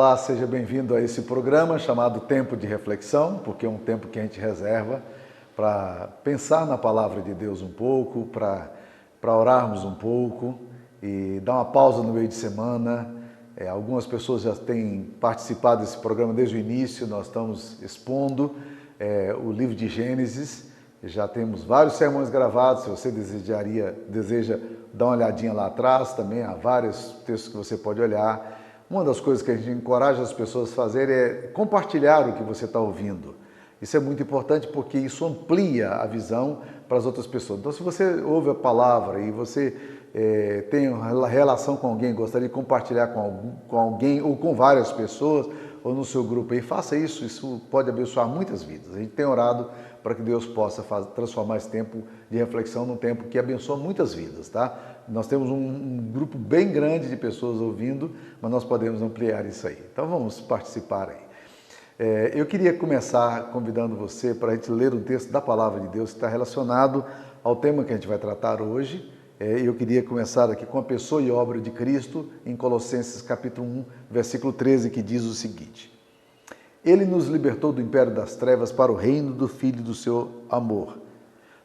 Olá, seja bem-vindo a esse programa chamado Tempo de Reflexão, porque é um tempo que a gente reserva para pensar na Palavra de Deus um pouco, para orarmos um pouco e dar uma pausa no meio de semana. Algumas pessoas já têm participado desse programa desde o início, nós estamos expondo o livro de Gênesis, já temos vários sermões gravados, se você deseja dar uma olhadinha lá atrás, também há vários textos que você pode olhar. Uma das coisas que a gente encoraja as pessoas a fazerem é compartilhar o que você está ouvindo. Isso é muito importante porque isso amplia a visão para as outras pessoas. Então, se você ouve a palavra e você tem uma relação com alguém, gostaria de compartilhar com alguém ou com várias pessoas ou no seu grupo aí, faça isso, isso pode abençoar muitas vidas. A gente tem orado para que Deus possa transformar esse tempo de reflexão num tempo que abençoa muitas vidas, tá? Nós temos um grupo bem grande de pessoas ouvindo, mas nós podemos ampliar isso aí. Então vamos participar aí. Eu queria começar convidando você para a gente ler um texto da Palavra de Deus que está relacionado ao tema que a gente vai tratar hoje. Eu queria começar aqui com a pessoa e obra de Cristo em Colossenses capítulo 1, versículo 13, que diz o seguinte: Ele nos libertou do império das trevas para o reino do Filho do seu amor,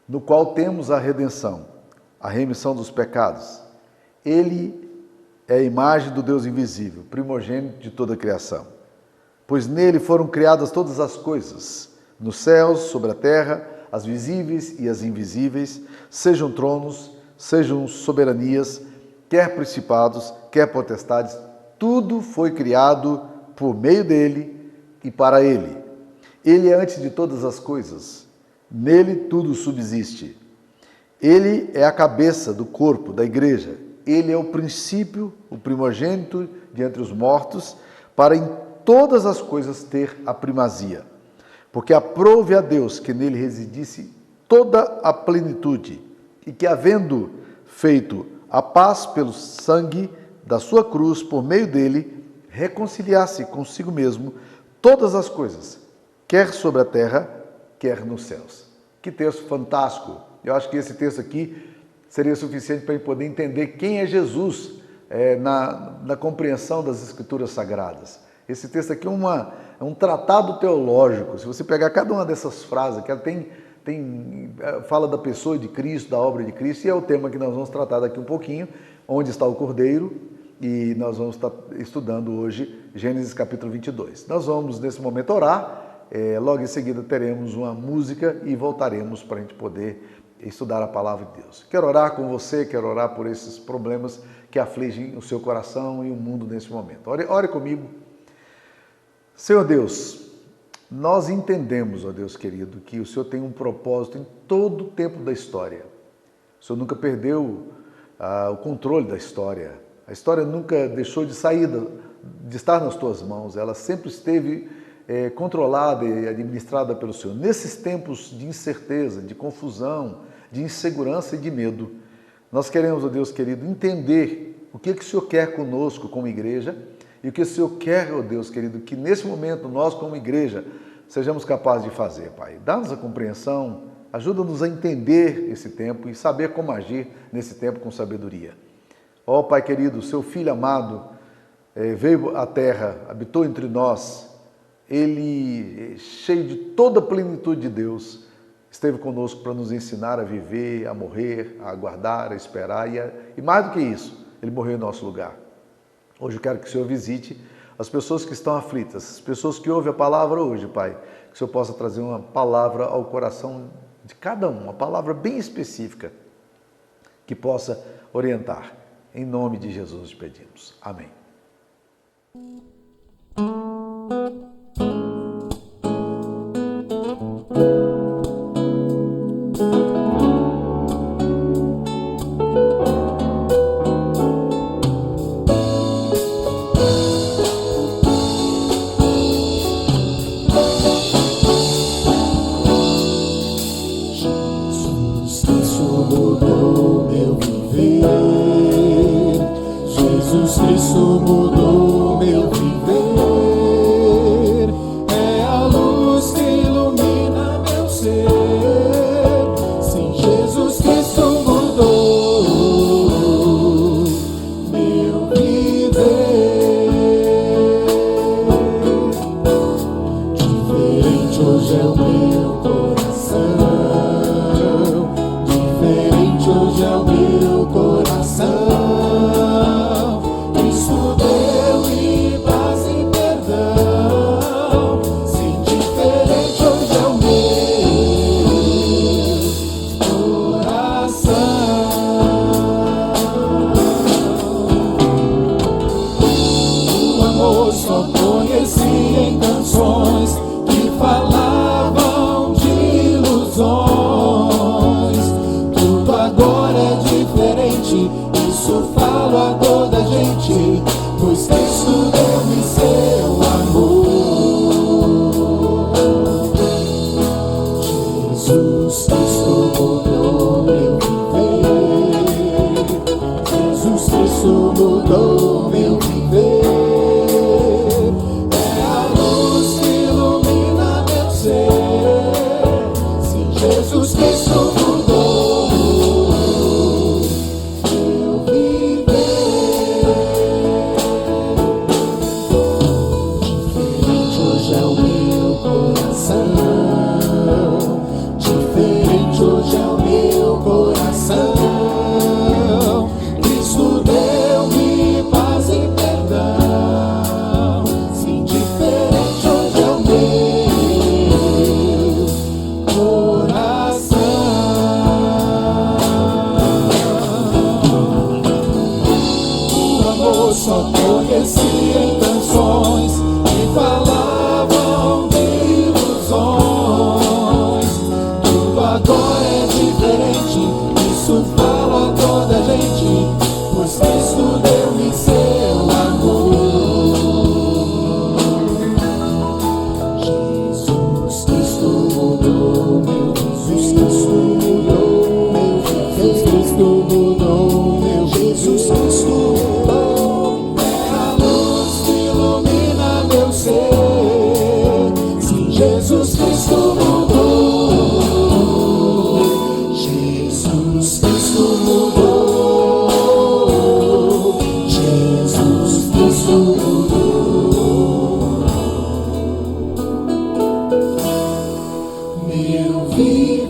no qual temos a redenção, a remissão dos pecados. Ele é a imagem do Deus invisível, primogênito de toda a criação. Pois nele foram criadas todas as coisas, nos céus, sobre a terra, as visíveis e as invisíveis, sejam tronos, sejam soberanias, quer principados, quer potestades, tudo foi criado por meio dele e para ele. Ele é antes de todas as coisas, nele tudo subsiste. Ele é a cabeça do corpo, da igreja. Ele é o princípio, o primogênito de entre os mortos, para em todas as coisas ter a primazia. Porque aprouve a Deus que nele residisse toda a plenitude, e que, havendo feito a paz pelo sangue da sua cruz, por meio dele, reconciliasse consigo mesmo todas as coisas, quer sobre a terra, quer nos céus. Que texto fantástico! Eu acho que esse texto aqui seria suficiente para a gente poder entender quem é Jesus na compreensão das Escrituras Sagradas. Esse texto aqui é um tratado teológico. Se você pegar cada uma dessas frases, que ela fala da pessoa de Cristo, da obra de Cristo, e é o tema que nós vamos tratar daqui um pouquinho, onde está o Cordeiro, e nós vamos estar estudando hoje Gênesis capítulo 22. Nós vamos, nesse momento, orar, logo em seguida teremos uma música e voltaremos para a gente poder estudar a palavra de Deus. Quero orar com você, quero orar por esses problemas que afligem o seu coração e o mundo nesse momento. Ore comigo. Senhor Deus, nós entendemos, ó Deus querido, que o Senhor tem um propósito em todo o tempo da história. O Senhor nunca perdeu o controle da história. A história nunca deixou de estar nas tuas mãos. Ela sempre esteve controlada e administrada pelo Senhor. Nesses tempos de incerteza, de confusão, de insegurança e de medo, nós queremos, ó Deus querido, entender o que o Senhor quer conosco como igreja e o que o Senhor quer, ó Deus querido, que nesse momento nós como igreja sejamos capazes de fazer, Pai. Dá-nos a compreensão, ajuda-nos a entender esse tempo e saber como agir nesse tempo com sabedoria. Ó Pai querido, seu Filho amado veio à terra, habitou entre nós. Ele, cheio de toda a plenitude de Deus, esteve conosco para nos ensinar a viver, a morrer, a aguardar, a esperar e mais do que isso, Ele morreu em nosso lugar. Hoje eu quero que o Senhor visite as pessoas que estão aflitas, as pessoas que ouvem a palavra hoje, Pai, que o Senhor possa trazer uma palavra ao coração de cada um, uma palavra bem específica que possa orientar. Em nome de Jesus te pedimos. Amém. Jesus Cristo mudou meu viver, é a luz que ilumina meu ser. Sim, Jesus Cristo mudou meu viver. hoje é o meu coração. Cristo deu-me paz e perdão. Sim, diferente hoje é o meu coração. O amor só conheci em canções que falavam de ilusões. Tudo agora é diferente, isso falo a toda gente, pois Cristo deu-me seu amor. Jesus Cristo mudou meu viver. Jesus Cristo mudou meu viver. É a luz que ilumina meu ser. Sim, Jesus Cristo mudou meu viver. Diferente hoje é o meu coração. Diferente hoje é o meu coração. Cristo deu-me paz e perdão. Sim, diferente hoje é o meu coração. O amor só conheci em canções que falavam de ilusões. Tudo agora é diferente, isso fala a toda gente, pois Cristo deu-me seu amor. Jesus Cristo mudou meu viver. Jesus Cristo mudou meu viver. Jesus Cristo mudou. É a luz que ilumina meu ser. Sim, Jesus Cristo mudou. Jesus Cristo mudou. Jesus Cristo mudou meu viver.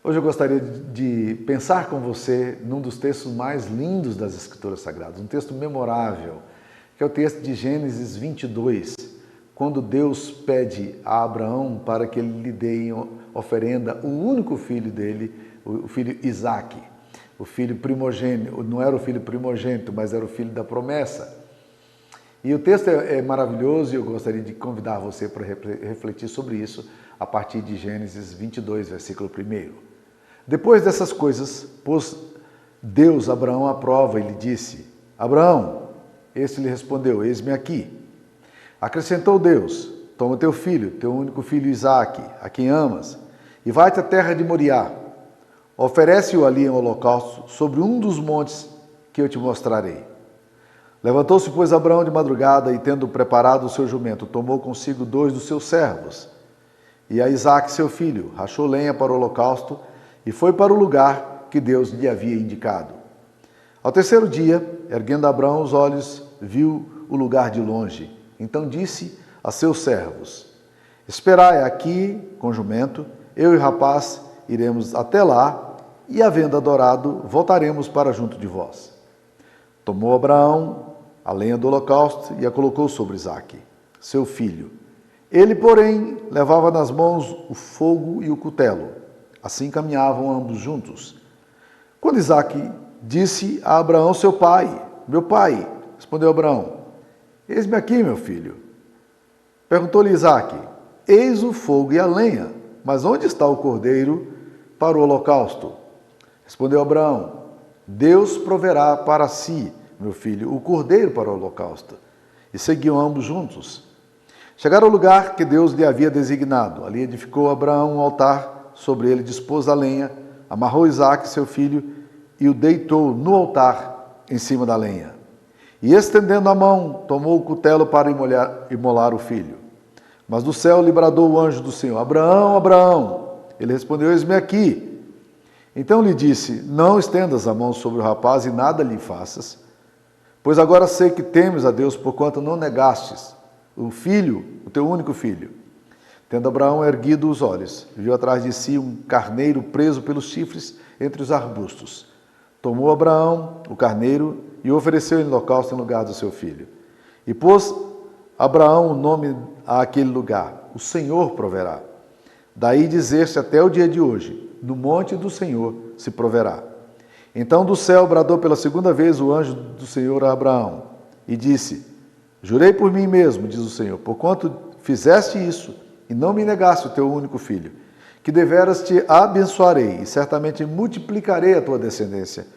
Hoje eu gostaria de pensar com você num dos textos mais lindos das Escrituras Sagradas, um texto memorável, que é o texto de Gênesis 22, quando Deus pede a Abraão para que ele lhe dê em oferenda o único filho dele, o filho Isaque, o filho primogênito. Não era o filho primogênito, mas era o filho da promessa. E o texto é maravilhoso e eu gostaria de convidar você para refletir sobre isso a partir de Gênesis 22, versículo 1. Depois dessas coisas, pôs Deus Abraão à prova e lhe disse: Abraão, este lhe respondeu: eis-me aqui. Acrescentou Deus: toma teu filho, teu único filho Isaque, a quem amas, e vai-te à terra de Moriá. Oferece-o ali em holocausto sobre um dos montes que eu te mostrarei. Levantou-se, pois, Abraão de madrugada e, tendo preparado o seu jumento, tomou consigo 2 dos seus servos e a Isaque, seu filho, rachou lenha para o holocausto e foi para o lugar que Deus lhe havia indicado. Ao terceiro dia, erguendo Abraão os olhos, viu o lugar de longe. Então disse a seus servos: esperai aqui com jumento, eu e o rapaz iremos até lá, e, havendo adorado, voltaremos para junto de vós. Tomou Abraão a lenha do holocausto e a colocou sobre Isaque, seu filho. Ele, porém, levava nas mãos o fogo e o cutelo. Assim caminhavam ambos juntos. Quando Isaque disse a Abraão, seu pai: meu pai, respondeu Abraão: eis-me aqui, meu filho. Perguntou-lhe Isaque: eis o fogo e a lenha, mas onde está o cordeiro para o holocausto? Respondeu Abraão: Deus proverá para si, meu filho, o cordeiro para o holocausto. E seguiam ambos juntos. Chegaram ao lugar que Deus lhe havia designado. Ali edificou Abraão um altar, sobre ele dispôs a lenha, amarrou Isaque, seu filho, e o deitou no altar em cima da lenha. E, estendendo a mão, tomou o cutelo para imolar o filho. Mas do céu lhe bradou o anjo do Senhor: Abraão, Abraão! Ele respondeu: eis-me aqui. Então lhe disse: não estendas a mão sobre o rapaz e nada lhe faças, pois agora sei que temes a Deus, porquanto não negastes o filho, o teu único filho. Tendo Abraão erguido os olhos, viu atrás de si um carneiro preso pelos chifres entre os arbustos. Tomou Abraão o carneiro e o ofereceu em holocausto em lugar do seu filho. E pôs Abraão o nome àquele lugar: o Senhor proverá. Daí dizer-se até o dia de hoje: no monte do Senhor se proverá. Então do céu bradou pela segunda vez o anjo do Senhor a Abraão e disse: jurei por mim mesmo, diz o Senhor, porquanto fizeste isso e não me negaste o teu único filho, que deveras te abençoarei e certamente multiplicarei a tua descendência,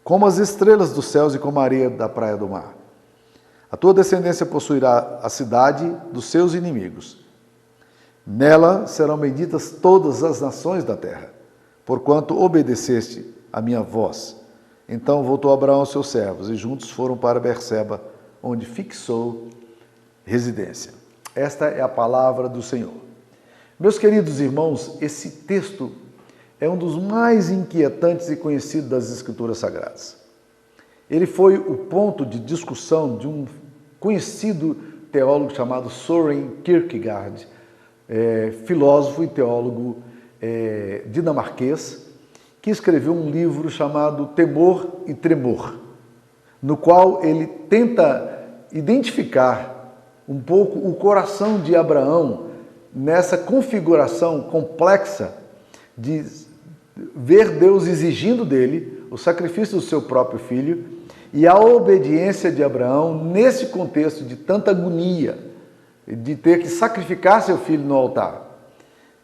como as estrelas dos céus e como a areia da praia do mar. A tua descendência possuirá a cidade dos seus inimigos. Nela serão benditas todas as nações da terra, porquanto obedeceste a minha voz. Então voltou Abraão aos seus servos, e juntos foram para Berseba, onde fixou residência. Esta é a palavra do Senhor. Meus queridos irmãos, esse texto é um dos mais inquietantes e conhecidos das Escrituras Sagradas. Ele foi o ponto de discussão de um conhecido teólogo chamado Søren Kierkegaard, filósofo e teólogo dinamarquês, que escreveu um livro chamado Temor e Tremor, no qual ele tenta identificar um pouco o coração de Abraão nessa configuração complexa de ver Deus exigindo dele o sacrifício do seu próprio filho e a obediência de Abraão nesse contexto de tanta agonia, de ter que sacrificar seu filho no altar.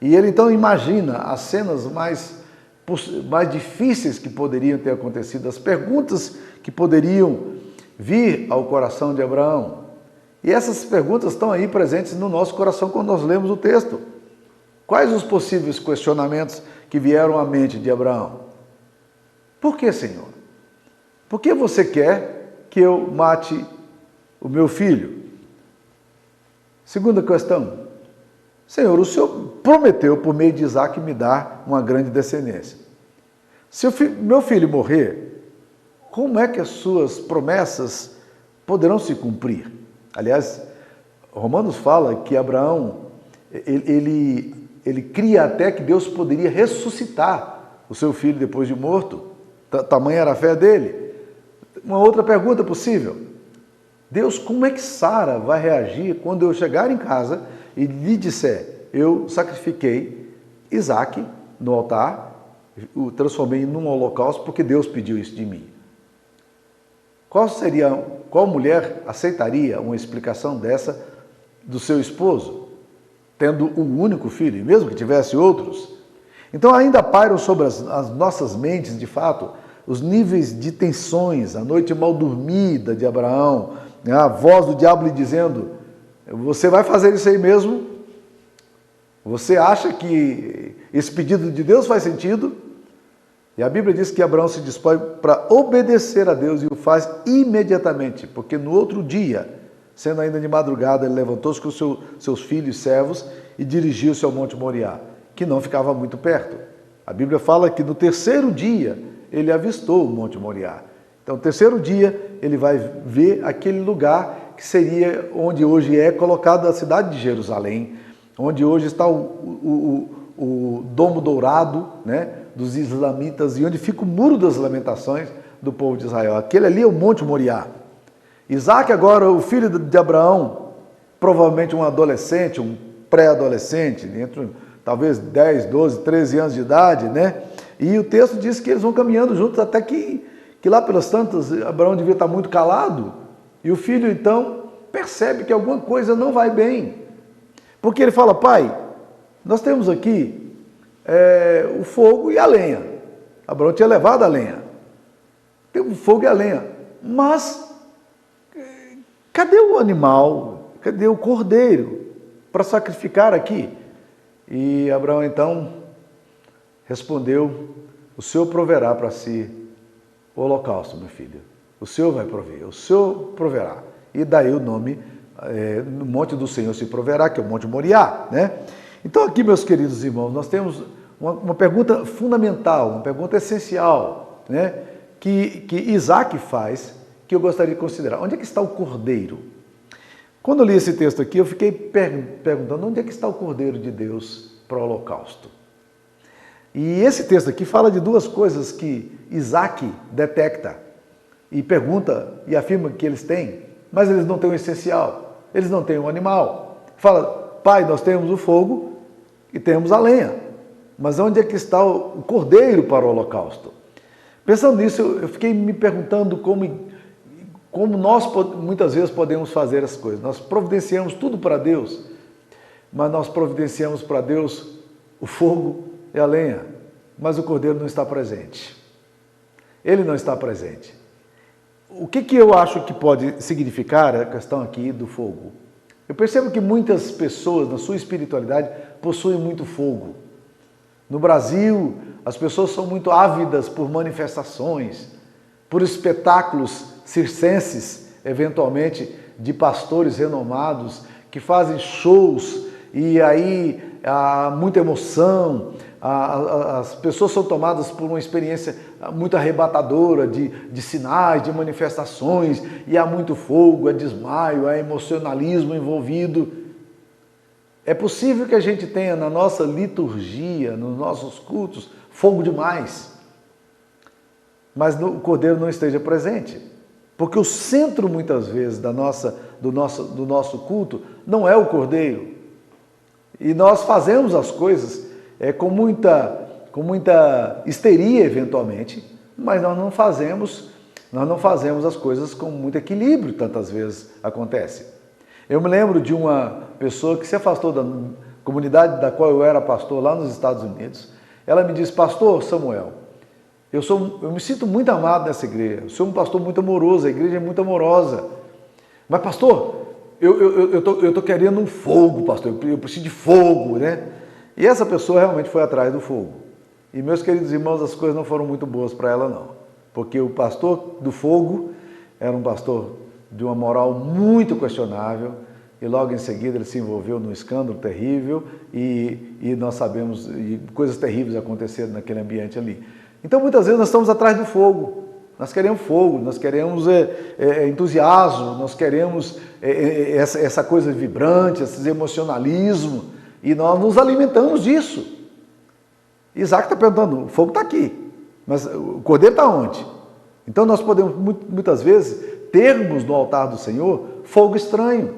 E ele então imagina as cenas mais difíceis que poderiam ter acontecido, as perguntas que poderiam vir ao coração de Abraão. E essas perguntas estão aí presentes no nosso coração quando nós lemos o texto. Quais os possíveis questionamentos que vieram à mente de Abraão? Por que, Senhor? Por que você quer que eu mate o meu filho? Segunda questão: Senhor, o Senhor prometeu por meio de Isaque me dar uma grande descendência. Se meu filho morrer, como é que as suas promessas poderão se cumprir? Aliás, Romanos fala que Abraão, ele cria até que Deus poderia ressuscitar o seu filho depois de morto. Tamanha era a fé dele. Uma outra pergunta possível: Deus, como é que Sara vai reagir quando eu chegar em casa e lhe disser: eu sacrifiquei Isaque no altar, o transformei num holocausto porque Deus pediu isso de mim? Qual mulher aceitaria uma explicação dessa do seu esposo, tendo um único filho, mesmo que tivesse outros? Então ainda pairam sobre as nossas mentes, de fato, os níveis de tensões, a noite mal dormida de Abraão, a voz do diabo lhe dizendo: você vai fazer isso aí mesmo? Você acha que esse pedido de Deus faz sentido? E a Bíblia diz que Abraão se dispõe para obedecer a Deus e o faz imediatamente, porque no outro dia, sendo ainda de madrugada, ele levantou-se com seus filhos e servos e dirigiu-se ao Monte Moriá, que não ficava muito perto. A Bíblia fala que no terceiro dia ele avistou o Monte Moriá. Então, no terceiro dia, ele vai ver aquele lugar que seria onde hoje é colocada a cidade de Jerusalém, onde hoje está o Domo Dourado, né, dos islamitas, e onde fica o Muro das Lamentações do povo de Israel. Aquele ali é o Monte Moriá. Isaque agora, o filho de Abraão, provavelmente um adolescente, um pré-adolescente, entre talvez 10, 12, 13 anos de idade, né? E o texto diz que eles vão caminhando juntos até que lá pelas tantas, Abraão devia estar muito calado, e o filho então percebe que alguma coisa não vai bem. Porque ele fala: pai, nós temos aqui o fogo e a lenha. Abraão tinha levado a lenha. Tem o fogo e a lenha. Mas cadê o animal? Cadê o cordeiro para sacrificar aqui? E Abraão então respondeu: o Senhor proverá para si o holocausto, meu filho. O Senhor vai prover, o Senhor proverá. E daí o nome, no monte do Senhor se proverá, que é o Monte Moriá, né? Então aqui, meus queridos irmãos, nós temos uma pergunta fundamental, uma pergunta essencial, né, que Isaac faz, que eu gostaria de considerar. Onde é que está o cordeiro? Quando eu li esse texto aqui, eu fiquei perguntando onde é que está o cordeiro de Deus para o holocausto. E esse texto aqui fala de duas coisas que Isaac detecta e pergunta e afirma que eles têm, mas eles não têm o essencial, eles não têm o animal. Fala, pai, nós temos o fogo e temos a lenha, mas onde é que está o cordeiro para o holocausto? Pensando nisso, eu fiquei me perguntando como nós muitas vezes podemos fazer as coisas. Nós providenciamos tudo para Deus, mas nós providenciamos para Deus o fogo e a lenha, mas o cordeiro não está presente. Ele não está presente. O que eu acho que pode significar a questão aqui do fogo? Eu percebo que muitas pessoas, na sua espiritualidade, possuem muito fogo. No Brasil, as pessoas são muito ávidas por manifestações, por espetáculos circenses, eventualmente, de pastores renomados, que fazem shows e aí há muita emoção, as pessoas são tomadas por uma experiência muito arrebatadora de sinais, de manifestações, e há muito fogo, há desmaio, há emocionalismo envolvido. É possível que a gente tenha na nossa liturgia, nos nossos cultos, fogo demais, mas o cordeiro não esteja presente, porque o centro muitas vezes do nosso culto não é o cordeiro, e nós fazemos as coisas com muita histeria eventualmente, mas nós não fazemos as coisas com muito equilíbrio, tantas vezes acontece. Eu me lembro de uma pessoa que se afastou da comunidade da qual eu era pastor lá nos Estados Unidos. Ela me disse, pastor Samuel, eu me sinto muito amado nessa igreja, eu sou um pastor muito amoroso, a igreja é muito amorosa, mas pastor, eu tô querendo um fogo, pastor, eu preciso de fogo, né? E essa pessoa realmente foi atrás do fogo. E meus queridos irmãos, as coisas não foram muito boas para ela não, porque o pastor do fogo era um pastor de uma moral muito questionável, e logo em seguida ele se envolveu num escândalo terrível, e nós sabemos, e coisas terríveis aconteceram naquele ambiente ali. Então muitas vezes nós estamos atrás do fogo, nós queremos entusiasmo, nós queremos essa coisa vibrante, esse emocionalismo, e nós nos alimentamos disso. Isaac está perguntando, o fogo está aqui, mas o cordeiro está onde? Então nós podemos muitas vezes termos no altar do Senhor fogo estranho.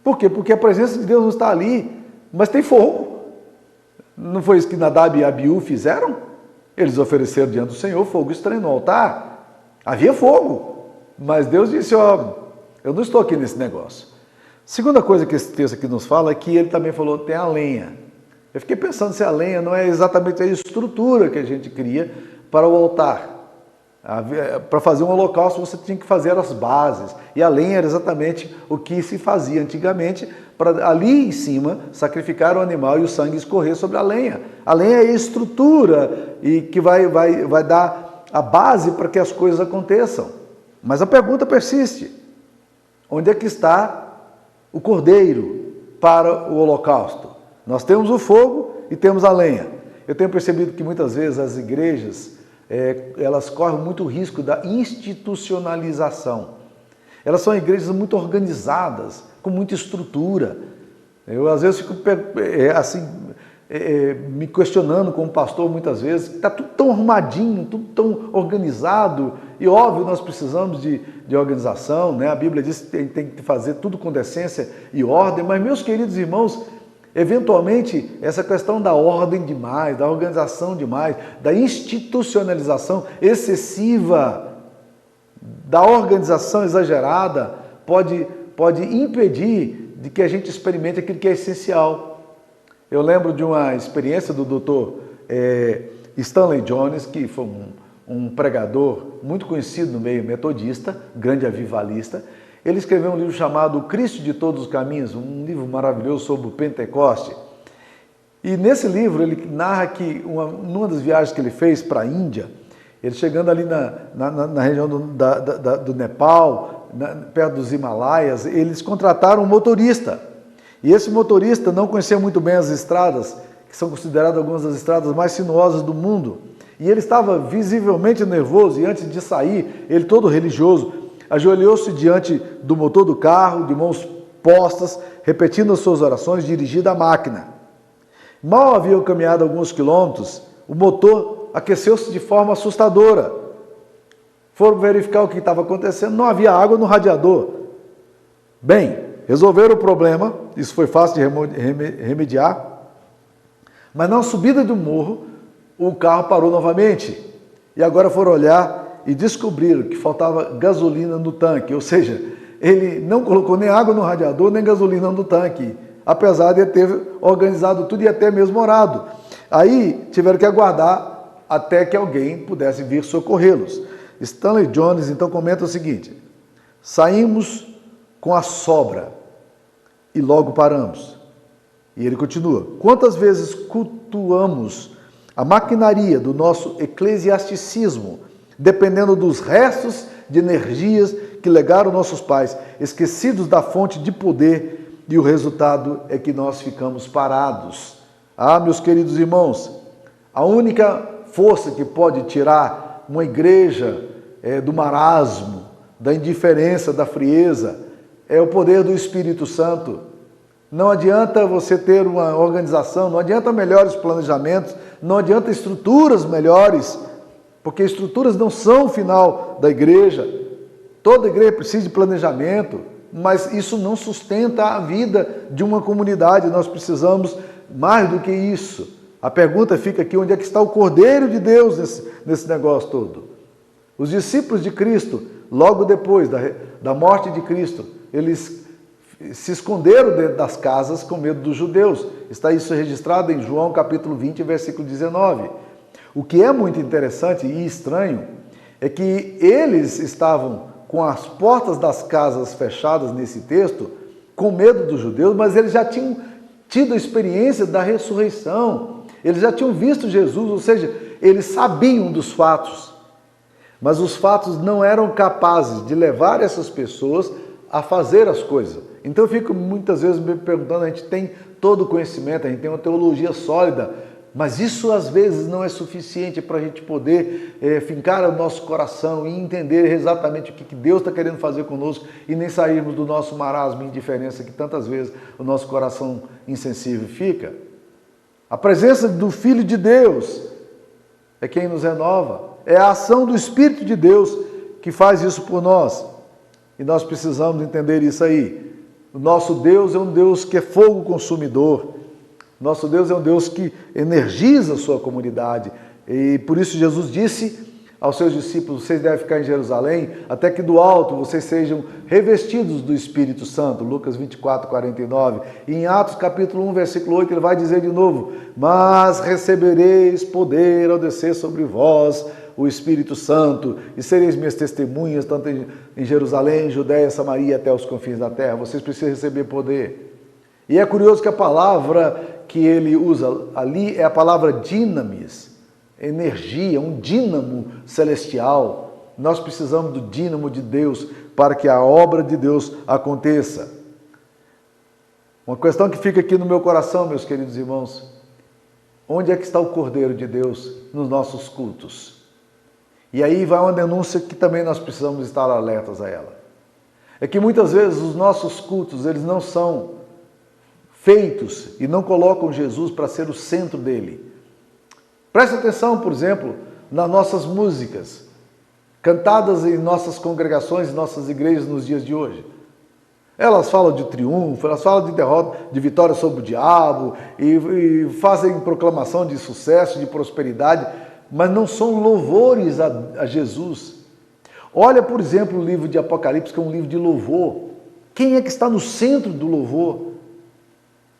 Por quê? Porque a presença de Deus não está ali, mas tem fogo. Não foi isso que Nadab e Abiú fizeram? Eles ofereceram diante do Senhor fogo estranho no altar. Havia fogo, mas Deus disse, eu não estou aqui nesse negócio. Segunda coisa que esse texto aqui nos fala é que ele também falou, tem a lenha. Eu fiquei pensando se a lenha não é exatamente a estrutura que a gente cria para o altar. Para fazer um holocausto você tinha que fazer as bases, e a lenha era exatamente o que se fazia antigamente, para ali em cima sacrificar o animal e o sangue escorrer sobre a lenha. A lenha é a estrutura e que vai dar a base para que as coisas aconteçam. Mas a pergunta persiste, onde é que está o cordeiro para o holocausto? Nós temos o fogo e temos a lenha. Eu tenho percebido que muitas vezes as igrejas elas correm muito risco da institucionalização. Elas são igrejas muito organizadas, com muita estrutura. Eu às vezes fico me questionando como pastor muitas vezes, está tudo tão arrumadinho, tudo tão organizado, e óbvio nós precisamos de organização, né? A Bíblia diz que tem que fazer tudo com decência e ordem, mas meus queridos irmãos, eventualmente, essa questão da ordem demais, da organização demais, da institucionalização excessiva, da organização exagerada, pode impedir de que a gente experimente aquilo que é essencial. Eu lembro de uma experiência do Dr. Stanley Jones, que foi um pregador muito conhecido no meio metodista, grande avivalista. Ele escreveu um livro chamado O Cristo de Todos os Caminhos, um livro maravilhoso sobre o Pentecoste. E nesse livro ele narra que numa das viagens que ele fez para a Índia, ele chegando ali na região do Nepal, perto dos Himalaias, eles contrataram um motorista. E esse motorista não conhecia muito bem as estradas, que são consideradas algumas das estradas mais sinuosas do mundo. E ele estava visivelmente nervoso, e antes de sair, ele todo religioso, ajoelhou-se diante do motor do carro, de mãos postas, repetindo as suas orações, dirigindo a máquina. Mal haviam caminhado alguns quilômetros, o motor aqueceu-se de forma assustadora. Foram verificar o que estava acontecendo, não havia água no radiador. Bem, resolveram o problema, isso foi fácil de remediar, mas na subida do morro, o carro parou novamente. E agora foram olhar e descobriram que faltava gasolina no tanque, ou seja, ele não colocou nem água no radiador, nem gasolina no tanque, apesar de ter organizado tudo e até mesmo orado. Aí tiveram que aguardar até que alguém pudesse vir socorrê-los. Stanley Jones então comenta o seguinte: saímos com a sobra e logo paramos. E ele continua: quantas vezes cultuamos a maquinaria do nosso eclesiasticismo, dependendo dos restos de energias que legaram nossos pais, esquecidos da fonte de poder, e o resultado é que nós ficamos parados. Ah, meus queridos irmãos, a única força que pode tirar uma igreja do marasmo, da indiferença, da frieza, é o poder do Espírito Santo. Não adianta você ter uma organização, não adianta melhores planejamentos, não adianta estruturas melhores, porque estruturas não são o final da igreja. Toda igreja precisa de planejamento, mas isso não sustenta a vida de uma comunidade. Nós precisamos mais do que isso. A pergunta fica aqui: onde é que está o Cordeiro de Deus nesse negócio todo? Os discípulos de Cristo, logo depois da morte de Cristo, eles se esconderam dentro das casas com medo dos judeus. Está isso registrado em João capítulo 20, versículo 19. O que é muito interessante e estranho é que eles estavam com as portas das casas fechadas nesse texto, com medo dos judeus, mas eles já tinham tido a experiência da ressurreição, eles já tinham visto Jesus, ou seja, eles sabiam dos fatos, mas os fatos não eram capazes de levar essas pessoas a fazer as coisas. Então eu fico muitas vezes me perguntando: a gente tem todo o conhecimento, a gente tem uma teologia sólida, mas isso às vezes não é suficiente para a gente poder fincar o nosso coração e entender exatamente o que Deus está querendo fazer conosco e nem sairmos do nosso marasmo e indiferença que tantas vezes o nosso coração insensível fica. A presença do Filho de Deus é quem nos renova, é a ação do Espírito de Deus que faz isso por nós. E nós precisamos entender isso aí. O nosso Deus é um Deus que é fogo consumidor. Nosso Deus é um Deus que energiza a sua comunidade. E por isso Jesus disse aos seus discípulos: vocês devem ficar em Jerusalém, até que do alto vocês sejam revestidos do Espírito Santo. Lucas 24, 49. E em Atos capítulo 1, versículo 8, ele vai dizer de novo: mas recebereis poder ao descer sobre vós o Espírito Santo, e sereis minhas testemunhas, tanto em Jerusalém, Judéia, Samaria, até os confins da terra. Vocês precisam receber poder. E é curioso que a palavra que ele usa ali é a palavra dinamis, energia, um dínamo celestial. Nós precisamos do dínamo de Deus para que a obra de Deus aconteça. Uma questão que fica aqui no meu coração, meus queridos irmãos: onde é que está o Cordeiro de Deus nos nossos cultos? E aí vai uma denúncia que também nós precisamos estar alertas a ela. É que muitas vezes os nossos cultos, eles não são feitos e não colocam Jesus para ser o centro dele. Preste atenção, por exemplo, nas nossas músicas, cantadas em nossas congregações, em nossas igrejas nos dias de hoje. Elas falam de triunfo, elas falam de derrota, de vitória sobre o diabo, e fazem proclamação de sucesso, de prosperidade, mas não são louvores a Jesus. Olha, por exemplo, o livro de Apocalipse, que é um livro de louvor. Quem é que está no centro do louvor?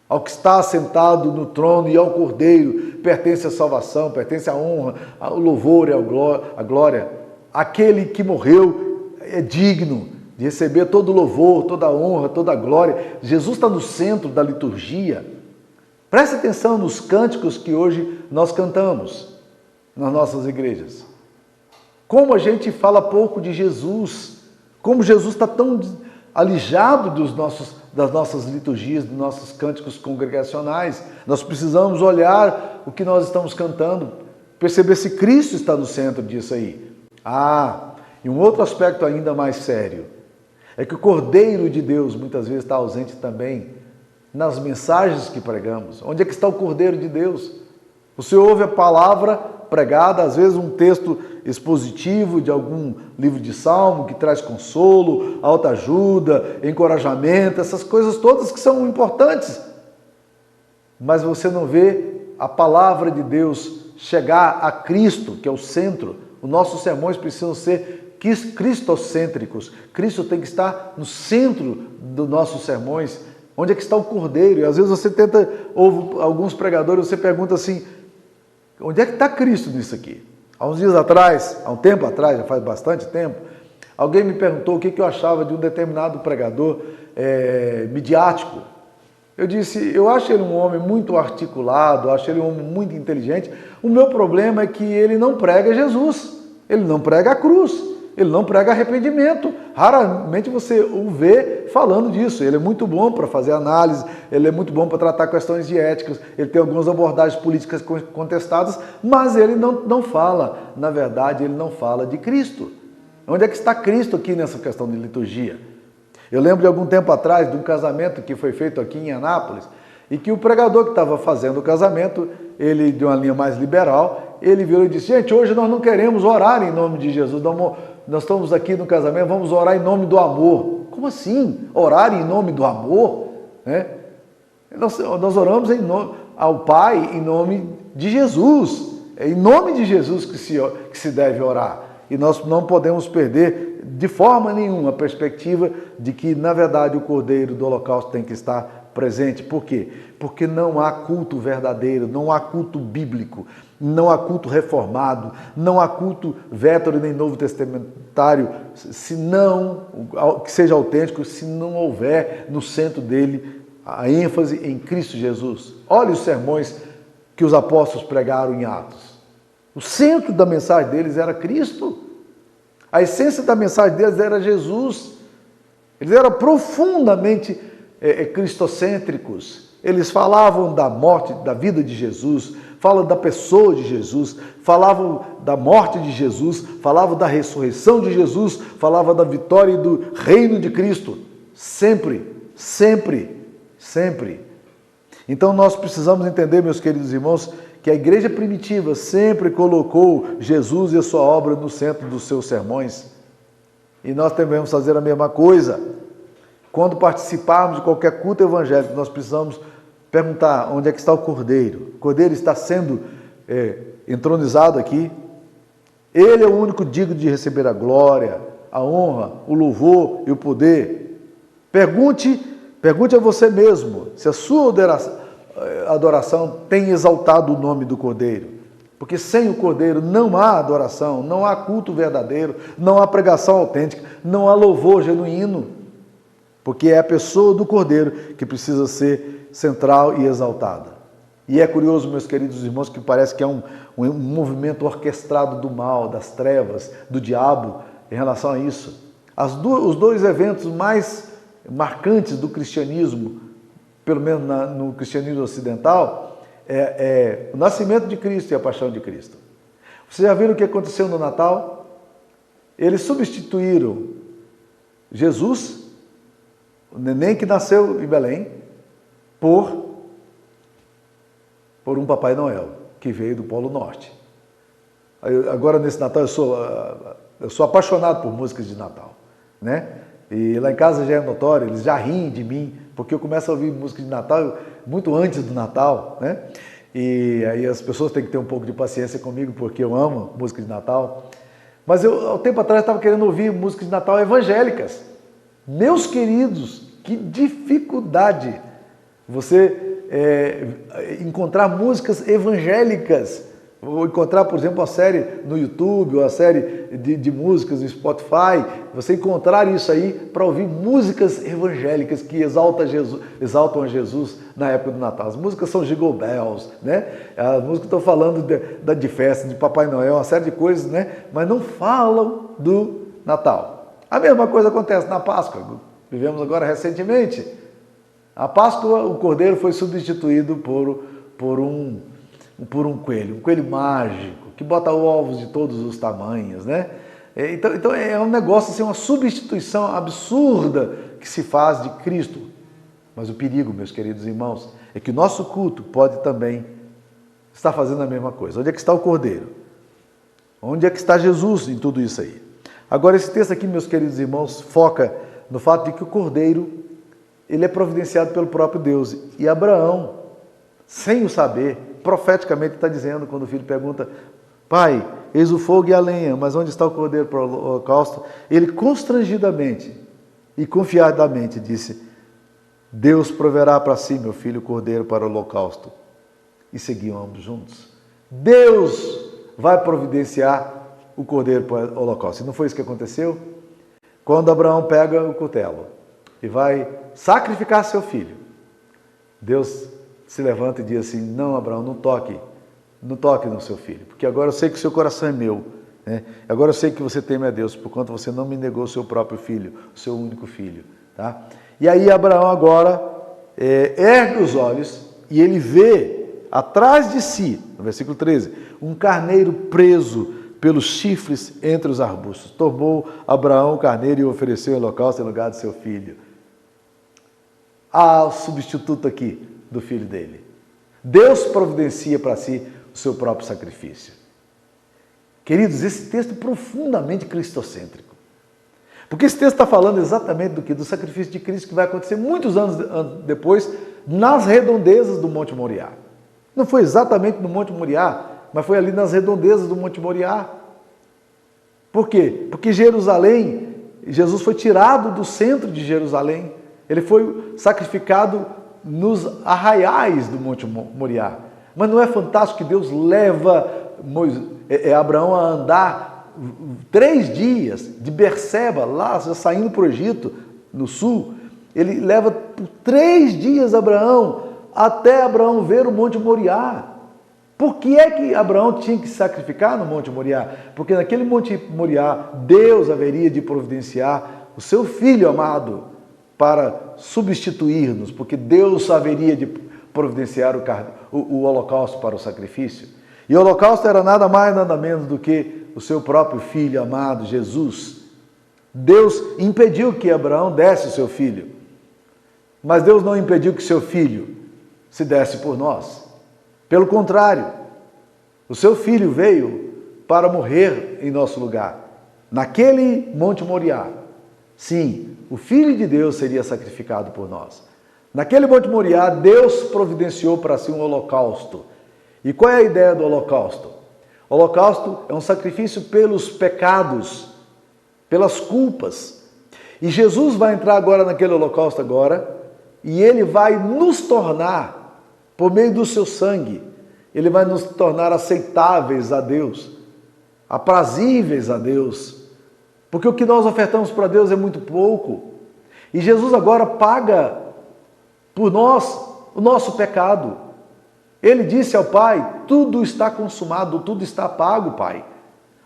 Ao que está assentado no trono e ao Cordeiro pertence a salvação, pertence a honra, o louvor e a glória. Aquele que morreu é digno de receber todo o louvor, toda a honra, toda a glória. Jesus está no centro da liturgia. Preste atenção nos cânticos que hoje nós cantamos nas nossas igrejas. Como a gente fala pouco de Jesus, como Jesus está tão alijado das nossas liturgias, dos nossos cânticos congregacionais. Nós precisamos olhar o que nós estamos cantando, perceber se Cristo está no centro disso aí. E um outro aspecto ainda mais sério, é que o Cordeiro de Deus muitas vezes está ausente também nas mensagens que pregamos. Onde é que está o Cordeiro de Deus? Você ouve a palavra pregada, às vezes um texto expositivo de algum livro de salmo que traz consolo, autoajuda, encorajamento, essas coisas todas que são importantes. Mas você não vê a palavra de Deus chegar a Cristo, que é o centro. Os nossos sermões precisam ser cristocêntricos. Cristo tem que estar no centro dos nossos sermões. Onde é que está o Cordeiro? E às vezes você ouve alguns pregadores, você pergunta assim, onde é que está Cristo nisso aqui? Há uns dias atrás, há um tempo atrás, já faz bastante tempo, alguém me perguntou o que eu achava de um determinado pregador midiático. Eu disse, eu acho ele um homem muito articulado, acho ele um homem muito inteligente. O meu problema é que ele não prega Jesus, ele não prega a cruz. Ele não prega arrependimento. Raramente você o vê falando disso. Ele é muito bom para fazer análise, ele é muito bom para tratar questões de éticas, ele tem algumas abordagens políticas contestadas, mas ele não fala, na verdade, ele não fala de Cristo. Onde é que está Cristo aqui nessa questão de liturgia? Eu lembro de algum tempo atrás de um casamento que foi feito aqui em Anápolis, e que o pregador que estava fazendo o casamento, ele de uma linha mais liberal, ele virou e disse, gente, hoje nós não queremos orar em nome de Jesus, nós estamos aqui no casamento, vamos orar em nome do amor. Como assim? Orar em nome do amor? Nós oramos ao Pai em nome de Jesus. É em nome de Jesus que se deve orar. E nós não podemos perder de forma nenhuma a perspectiva de que, na verdade, o Cordeiro do Holocausto tem que estar presente. Por quê? Porque não há culto verdadeiro, não há culto bíblico, não há culto reformado, não há culto vétero nem novo testamentário, que seja autêntico, se não houver no centro dele a ênfase em Cristo Jesus. Olha os sermões que os apóstolos pregaram em Atos. O centro da mensagem deles era Cristo. A essência da mensagem deles era Jesus. Eles eram profundamente cristocêntricos. Eles falavam da morte, da vida de Jesus, falavam da pessoa de Jesus, falavam da morte de Jesus, falavam da ressurreição de Jesus, falavam da vitória e do reino de Cristo. Sempre, sempre, sempre. Então nós precisamos entender, meus queridos irmãos, que a igreja primitiva sempre colocou Jesus e a sua obra no centro dos seus sermões. E nós devemos fazer a mesma coisa. Quando participarmos de qualquer culto evangélico, nós precisamos perguntar onde é que está o Cordeiro. O Cordeiro está sendo entronizado aqui. Ele é o único digno de receber a glória, a honra, o louvor e o poder. Pergunte a você mesmo se a sua adoração tem exaltado o nome do Cordeiro. Porque sem o Cordeiro não há adoração, não há culto verdadeiro, não há pregação autêntica, não há louvor genuíno. Porque é a pessoa do Cordeiro que precisa ser central e exaltada. E é curioso, meus queridos irmãos, que parece que é um movimento orquestrado do mal, das trevas, do diabo em relação a isso. Os dois eventos mais marcantes do cristianismo, pelo menos no cristianismo ocidental, é o nascimento de Cristo e a paixão de Cristo. Vocês já viram o que aconteceu no Natal? Eles substituíram Jesus, o neném que nasceu em Belém, por um Papai Noel, que veio do Polo Norte. Agora, nesse Natal, eu sou apaixonado por músicas de Natal, né? E lá em casa já é notório, eles já riem de mim, porque eu começo a ouvir música de Natal muito antes do Natal, né? E aí as pessoas têm que ter um pouco de paciência comigo, porque eu amo música de Natal. Mas eu, há um tempo atrás, estava querendo ouvir músicas de Natal evangélicas. Meus queridos, que dificuldade você encontrar músicas evangélicas. Ou encontrar, por exemplo, a série no YouTube, ou a série de músicas no Spotify, você encontrar isso aí para ouvir músicas evangélicas que exaltam a Jesus na época do Natal. As músicas são Jingle Bells, né? As músicas estão falando de festa, de Papai Noel, uma série de coisas, né? Mas não falam do Natal. A mesma coisa acontece na Páscoa. Vivemos agora recentemente A Páscoa, o cordeiro foi substituído por um coelho mágico, que bota ovos de todos os tamanhos, né? Então é um negócio, assim, uma substituição absurda que se faz de Cristo. Mas o perigo, meus queridos irmãos, é que o nosso culto pode também estar fazendo a mesma coisa. Onde é que está o cordeiro? Onde é que está Jesus em tudo isso aí? Agora, esse texto aqui, meus queridos irmãos, foca no fato de que o cordeiro, ele é providenciado pelo próprio Deus. E Abraão, sem o saber, profeticamente está dizendo, quando o filho pergunta: pai, eis o fogo e a lenha, mas onde está o cordeiro para o holocausto? Ele constrangidamente e confiadamente disse: Deus proverá para si, meu filho, o cordeiro para o holocausto. E seguiam ambos juntos. Deus vai providenciar o cordeiro para o holocausto. E não foi isso que aconteceu? Quando Abraão pega o cutelo e vai sacrificar seu filho, Deus se levanta e diz assim: não, Abraão, não toque no seu filho, porque agora eu sei que o seu coração é meu, né? Agora eu sei que você teme a Deus, porquanto você não me negou o seu próprio filho, o seu único filho, tá? E aí Abraão agora ergue os olhos e ele vê atrás de si, no versículo 13, um carneiro preso pelos chifres entre os arbustos. Tomou Abraão o carneiro e o ofereceu em holocausto em lugar de seu filho. O substituto aqui do filho dele. Deus providencia para si o seu próprio sacrifício. Queridos, esse texto é profundamente cristocêntrico. Porque esse texto está falando exatamente do que? Do sacrifício de Cristo que vai acontecer muitos anos depois, nas redondezas do Monte Moriá. Não foi exatamente no Monte Moriá, mas foi ali nas redondezas do Monte Moriá. Por quê? Porque Jerusalém, Jesus foi tirado do centro de Jerusalém. Ele foi sacrificado nos arraiais do Monte Moriá. Mas não é fantástico que Deus leva Abraão a andar 3 dias de Berseba, lá já saindo para o Egito, no sul? Ele leva por 3 dias Abraão, até Abraão ver o Monte Moriá. Por que é que Abraão tinha que se sacrificar no Monte Moriá? Porque naquele Monte Moriá, Deus haveria de providenciar o seu Filho amado para substituir-nos, porque Deus haveria de providenciar o holocausto para o sacrifício. E o holocausto era nada mais, nada menos do que o seu próprio Filho amado, Jesus. Deus impediu que Abraão desse o seu filho, mas Deus não impediu que seu filho se desse por nós. Pelo contrário, o seu filho veio para morrer em nosso lugar. Naquele Monte Moriá, sim, o Filho de Deus seria sacrificado por nós. Naquele Monte Moriá, Deus providenciou para si um holocausto. E qual é a ideia do holocausto? O holocausto é um sacrifício pelos pecados, pelas culpas. E Jesus vai entrar agora naquele holocausto agora, e ele vai nos tornar, por meio do seu sangue, ele vai nos tornar aceitáveis a Deus, aprazíveis a Deus, porque o que nós ofertamos para Deus é muito pouco. E Jesus agora paga por nós o nosso pecado. Ele disse ao Pai: tudo está consumado, tudo está pago, Pai.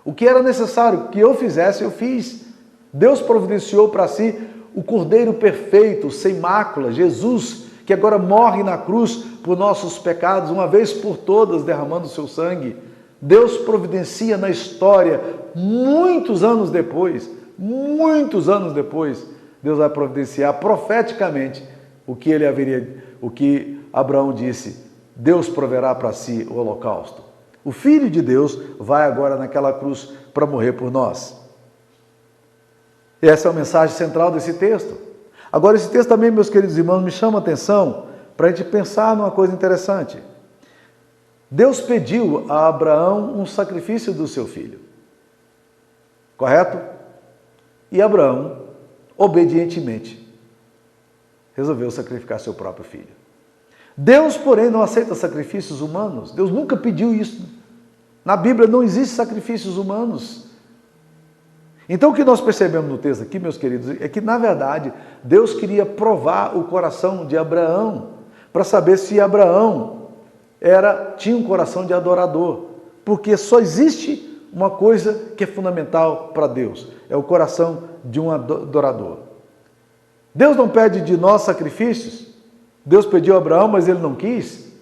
O que era necessário que eu fizesse, eu fiz. Deus providenciou para si o Cordeiro perfeito, sem mácula, Jesus, que agora morre na cruz por nossos pecados, uma vez por todas, derramando o seu sangue. Deus providencia na história, muitos anos depois, Deus vai providenciar profeticamente o que Abraão disse: Deus proverá para si o holocausto. O Filho de Deus vai agora naquela cruz para morrer por nós. E essa é a mensagem central desse texto. Agora, esse texto também, meus queridos irmãos, me chama a atenção para a gente pensar numa coisa interessante. Deus pediu a Abraão um sacrifício do seu filho. Correto? E Abraão, obedientemente, resolveu sacrificar seu próprio filho. Deus, porém, não aceita sacrifícios humanos. Deus nunca pediu isso. Na Bíblia não existe sacrifícios humanos. Então, o que nós percebemos no texto aqui, meus queridos, é que, na verdade, Deus queria provar o coração de Abraão, para saber se Abraão tinha um coração de adorador. Porque só existe uma coisa que é fundamental para Deus: é o coração de um adorador. Deus não pede de nós sacrifícios, Deus pediu a Abraão, mas ele não quis.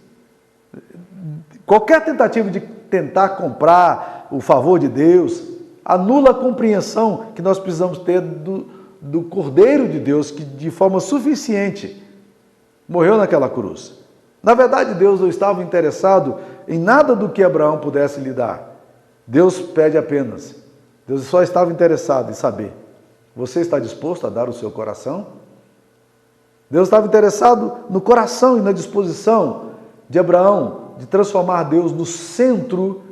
Qualquer tentativa de tentar comprar o favor de Deus anula a compreensão que nós precisamos ter do Cordeiro de Deus, que de forma suficiente morreu naquela cruz. Na verdade, Deus não estava interessado em nada do que Abraão pudesse lhe dar. Deus pede apenas. Deus só estava interessado em saber: você está disposto a dar o seu coração? Deus estava interessado no coração e na disposição de Abraão de transformar Deus no centro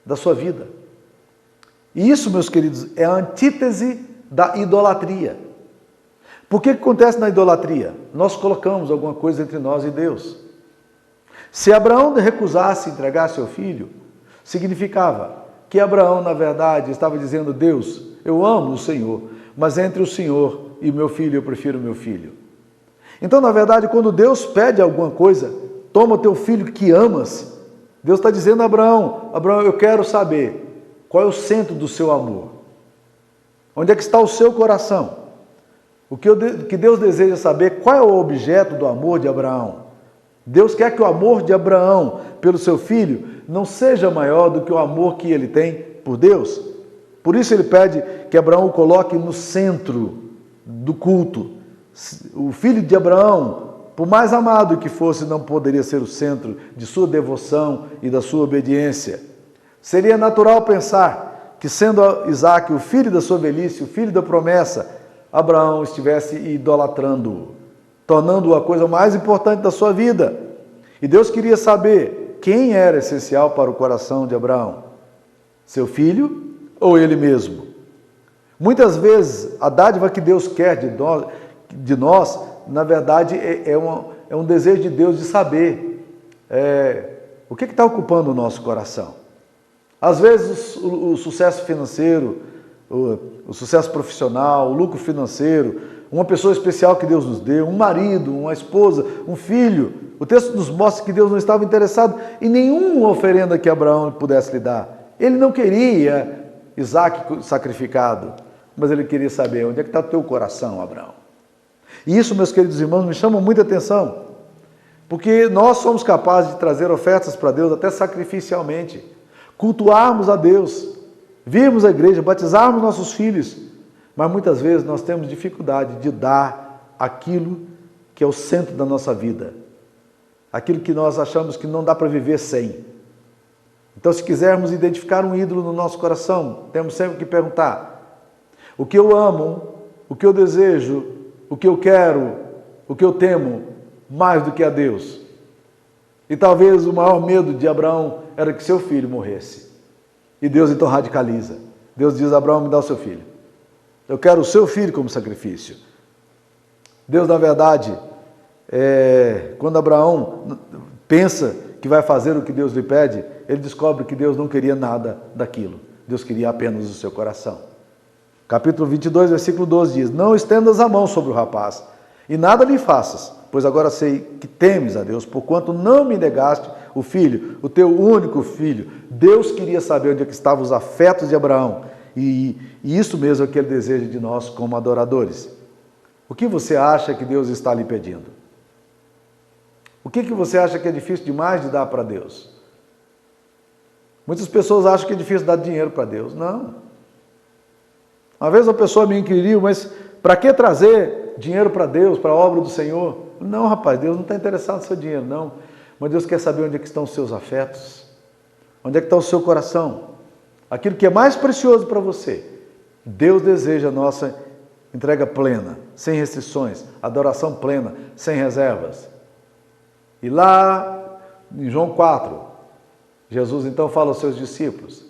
da sua vida. E isso, meus queridos, é a antítese da idolatria. Por que acontece na idolatria? Nós colocamos alguma coisa entre nós e Deus. Se Abraão recusasse entregar seu filho, significava que Abraão, na verdade, estava dizendo: Deus, eu amo o Senhor, mas entre o Senhor e meu filho, eu prefiro meu filho. Então, na verdade, quando Deus pede alguma coisa, toma o teu filho que amas, Deus está dizendo a Abraão: Abraão, eu quero saber qual é o centro do seu amor. Onde é que está o seu coração? O que Deus deseja saber, qual é o objeto do amor de Abraão. Deus quer que o amor de Abraão pelo seu filho não seja maior do que o amor que ele tem por Deus. Por isso ele pede que Abraão o coloque no centro do culto. O filho de Abraão, por mais amado que fosse, não poderia ser o centro de sua devoção e da sua obediência. Seria natural pensar que, sendo Isaque o filho da sua velhice, o filho da promessa, Abraão estivesse idolatrando-o, tornando-o a coisa mais importante da sua vida. E Deus queria saber quem era essencial para o coração de Abraão: seu filho ou ele mesmo? Muitas vezes, a dádiva que Deus quer de nós, na verdade, é um desejo de Deus de saber o que está ocupando o nosso coração. Às vezes, o sucesso financeiro, o sucesso profissional, o lucro financeiro, uma pessoa especial que Deus nos deu, um marido, uma esposa, um filho. O texto nos mostra que Deus não estava interessado em nenhuma oferenda que Abraão pudesse lhe dar. Ele não queria Isaque sacrificado, mas ele queria saber: onde é que está o teu coração, Abraão? E isso, meus queridos irmãos, me chama muita atenção, porque nós somos capazes de trazer ofertas para Deus até sacrificialmente, cultuarmos a Deus, virmos à igreja, batizarmos nossos filhos, mas muitas vezes nós temos dificuldade de dar aquilo que é o centro da nossa vida, aquilo que nós achamos que não dá para viver sem. Então, se quisermos identificar um ídolo no nosso coração, temos sempre que perguntar: o que eu amo, o que eu desejo, o que eu quero, o que eu temo, mais do que a Deus? E talvez o maior medo de Abraão era que seu filho morresse. E Deus então radicaliza. Deus diz: Abraão, me dá o seu filho. Eu quero o seu filho como sacrifício. Deus, na verdade, quando Abraão pensa que vai fazer o que Deus lhe pede, ele descobre que Deus não queria nada daquilo. Deus queria apenas o seu coração. Capítulo 22, versículo 12 diz: não estendas a mão sobre o rapaz, e nada lhe faças, pois agora sei que temes a Deus, porquanto não me negaste o filho, o teu único filho. Deus queria saber onde é que estavam os afetos de Abraão, e isso mesmo é o que ele deseja de nós como adoradores. O que você acha que Deus está lhe pedindo? O que você acha que é difícil demais de dar para Deus? Muitas pessoas acham que é difícil dar dinheiro para Deus. Não. Uma vez uma pessoa me inquiriu: mas para que trazer dinheiro para Deus, para a obra do Senhor? Não, rapaz, Deus não está interessado no seu dinheiro, não. Mas Deus quer saber onde é que estão os seus afetos, onde é que está o seu coração, aquilo que é mais precioso para você. Deus deseja a nossa entrega plena, sem restrições, adoração plena, sem reservas. E lá em João 4, Jesus então fala aos seus discípulos: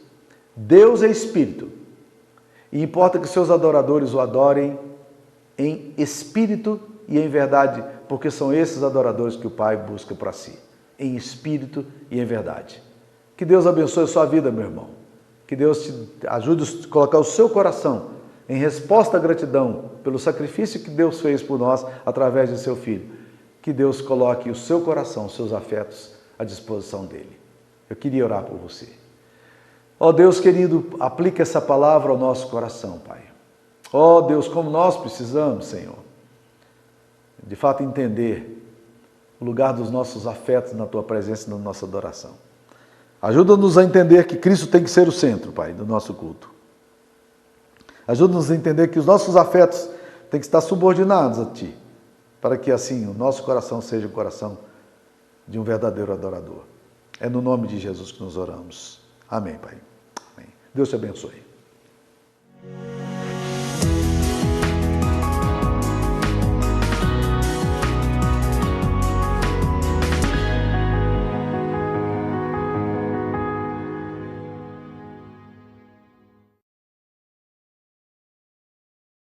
Deus é Espírito, e importa que seus adoradores o adorem em espírito e em verdade, porque são esses adoradores que o Pai busca para si, em espírito e em verdade. Que Deus abençoe a sua vida, meu irmão. Que Deus te ajude a colocar o seu coração em resposta à gratidão pelo sacrifício que Deus fez por nós através de seu Filho. Que Deus coloque o seu coração, os seus afetos à disposição dele. Eu queria orar por você. Ó Deus querido, aplica essa palavra ao nosso coração, Pai. Ó Deus, como nós precisamos, Senhor, de fato entender o lugar dos nossos afetos na Tua presença e na nossa adoração. Ajuda-nos a entender que Cristo tem que ser o centro, Pai, do nosso culto. Ajuda-nos a entender que os nossos afetos têm que estar subordinados a Ti, para que assim o nosso coração seja o coração de um verdadeiro adorador. É no nome de Jesus que nos oramos. Amém, Pai. Amém. Deus te abençoe.